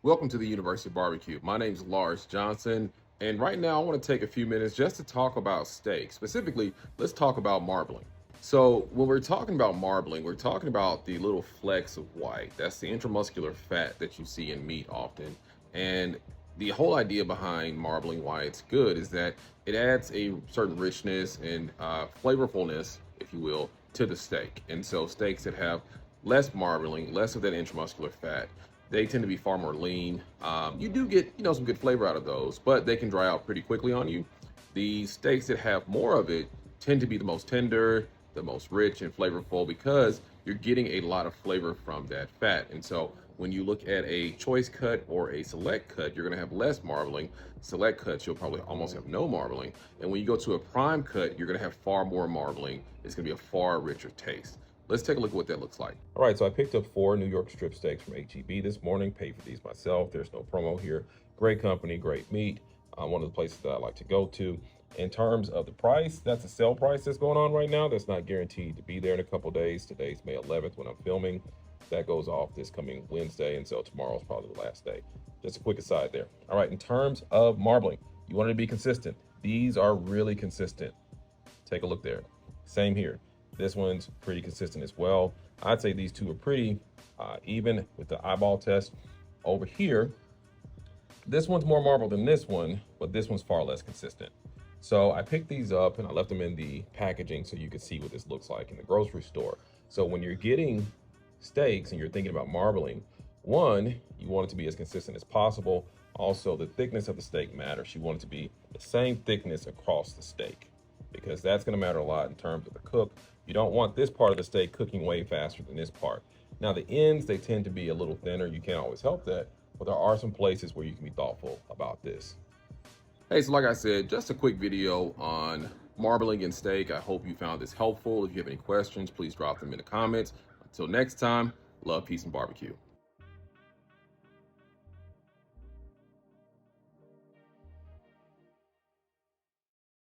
Welcome to the University Barbecue. My name is Lars Johnson, and right now I want to take a few minutes just to talk about steak. Specifically, let's talk about marbling. So, when we're talking about marbling, we're talking about the little flecks of white. That's the intramuscular fat that you see in meat often. And the whole idea behind marbling, why it's good, is that it adds a certain richness and flavorfulness, if you will, to the steak. And so, steaks that have less marbling, less of that intramuscular fat, they tend to be far more lean. You do get, some good flavor out of those, but they can dry out pretty quickly on you. The steaks that have more of it tend to be the most tender, the most rich and flavorful because you're getting a lot of flavor from that fat. And so when you look at a choice cut or a select cut, you're gonna have less marbling. Select cuts, you'll probably almost have no marbling. And when you go to a prime cut, you're gonna have far more marbling. It's gonna be a far richer taste. Let's take a look at what that looks like. All right, so I picked up 4 New York strip steaks from HEB this morning, paid for these myself. There's no promo here. Great company, great meat. One of the places that I like to go to. In terms of the price, that's a sale price that's going on right now. That's not guaranteed to be there in a couple days. Today's May 11th when I'm filming. That goes off this coming Wednesday, and so tomorrow's probably the last day. Just a quick aside there. All right, in terms of marbling, you want it to be consistent. These are really consistent. Take a look there. Same here. This one's pretty consistent as well. I'd say these two are pretty even with the eyeball test. Over here, this one's more marbled than this one, but this one's far less consistent. So I picked these up and I left them in the packaging so you could see what this looks like in the grocery store. So when you're getting steaks and you're thinking about marbling, one, you want it to be as consistent as possible. Also, the thickness of the steak matters. You want it to be the same thickness across the steak because that's going to matter a lot in terms of the cook. You don't want this part of the steak cooking way faster than this part. Now the ends, they tend to be a little thinner. You can't always help that, but there are some places where you can be thoughtful about this. Hey, so like I said, just a quick video on marbling and steak. I hope you found this helpful. If you have any questions, please drop them in the comments. Until next time, love, peace, and barbecue.